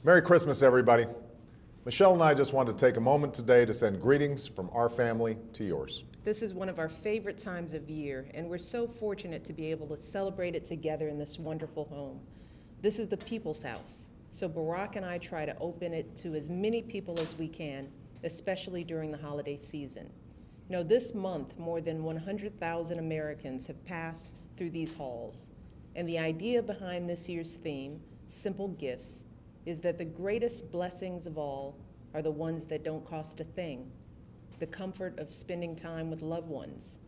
Merry Christmas, everybody. Michelle and I just wanted to take a moment today to send greetings from our family to yours. This is one of our favorite times of year, and we're so fortunate to be able to celebrate it together in this wonderful home. This is the people's house, so Barack and I try to open it to as many people as we can, especially during the holiday season. You know, this month, more than 100,000 Americans have passed through these halls, and the idea behind this year's theme, Simple Gifts, is that the greatest blessings of all are the ones that don't cost a thing. The comfort of spending time with loved ones,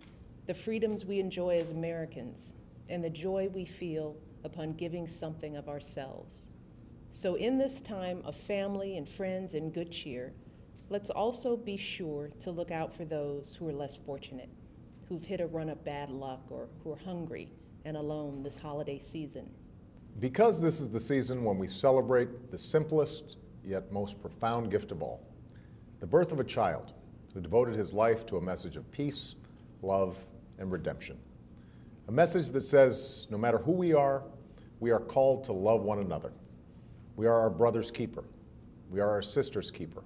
the freedoms we enjoy as Americans, and the joy we feel upon giving something of ourselves. So in this time of family and friends and good cheer, let's also be sure to look out for those who are less fortunate, who've hit a run of bad luck or who are hungry and alone this holiday season. Because this is the season when we celebrate the simplest yet most profound gift of all, the birth of a child who devoted his life to a message of peace, love, and redemption. A message that says no matter who we are called to love one another. We are our brother's keeper. We are our sister's keeper.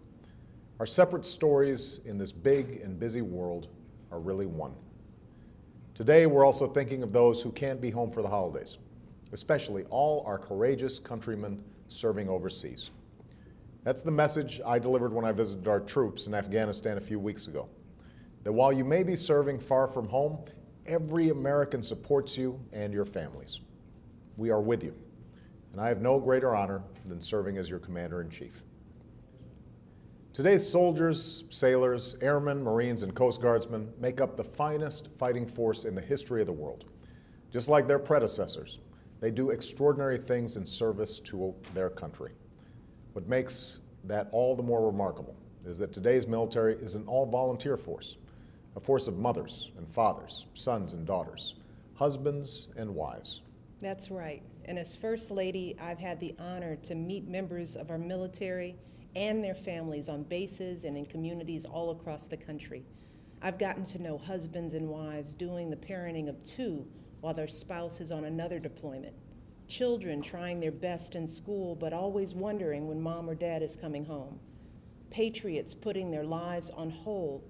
Our separate stories in this big and busy world are really one. Today, we're also thinking of those who can't be home for the holidays, especially all our courageous countrymen serving overseas. That's the message I delivered when I visited our troops in Afghanistan a few weeks ago. That while you may be serving far from home, every American supports you and your families. We are with you, and I have no greater honor than serving as your Commander-in-Chief. Today's soldiers, sailors, airmen, Marines, and Coast Guardsmen make up the finest fighting force in the history of the world. Just like their predecessors, they do extraordinary things in service to their country. What makes that all the more remarkable is that today's military is an all-volunteer force, a force of mothers and fathers, sons and daughters, husbands and wives. That's right. And as First Lady, I've had the honor to meet members of our military and their families on bases and in communities all across the country. I've gotten to know husbands and wives doing the parenting of two while their spouse is on another deployment. Children trying their best in school but always wondering when mom or dad is coming home. Patriots putting their lives on hold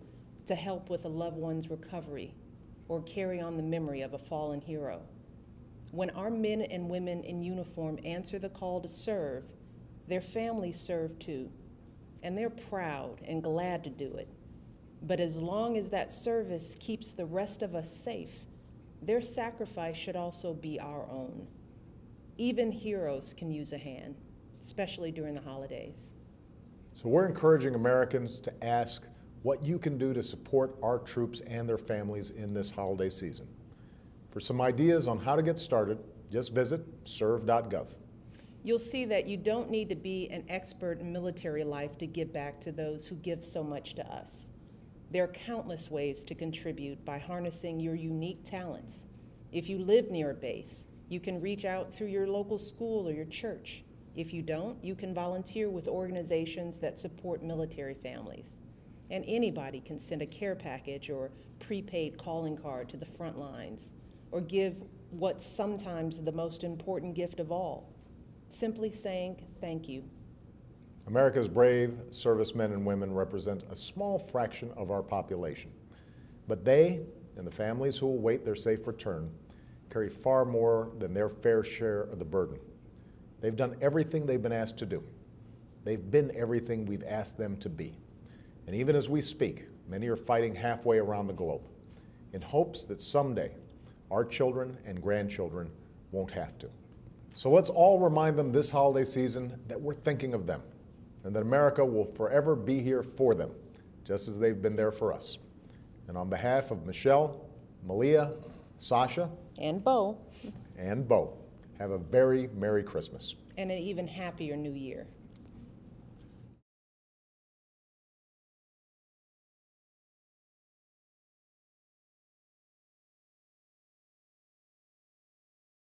to help with a loved one's recovery or carry on the memory of a fallen hero. When our men and women in uniform answer the call to serve, their families serve too, and they're proud and glad to do it. But as long as that service keeps the rest of us safe, their sacrifice should also be our own. Even heroes can use a hand, especially during the holidays. So we're encouraging Americans to ask what you can do to support our troops and their families in this holiday season. For some ideas on how to get started, just visit serve.gov. You'll see that you don't need to be an expert in military life to give back to those who give so much to us. There are countless ways to contribute by harnessing your unique talents. If you live near a base, you can reach out through your local school or your church. If you don't, you can volunteer with organizations that support military families. And anybody can send a care package or prepaid calling card to the front lines, or give what's sometimes the most important gift of all, simply saying thank you. America's brave servicemen and women represent a small fraction of our population, but they and the families who await their safe return carry far more than their fair share of the burden. They've done everything they've been asked to do. They've been everything we've asked them to be. And even as we speak, many are fighting halfway around the globe in hopes that someday our children and grandchildren won't have to. So let's all remind them this holiday season that we're thinking of them and that America will forever be here for them, just as they've been there for us. And on behalf of Michelle, Malia, Sasha, And Bo. and Bo, have a very Merry Christmas. And an even happier New Year.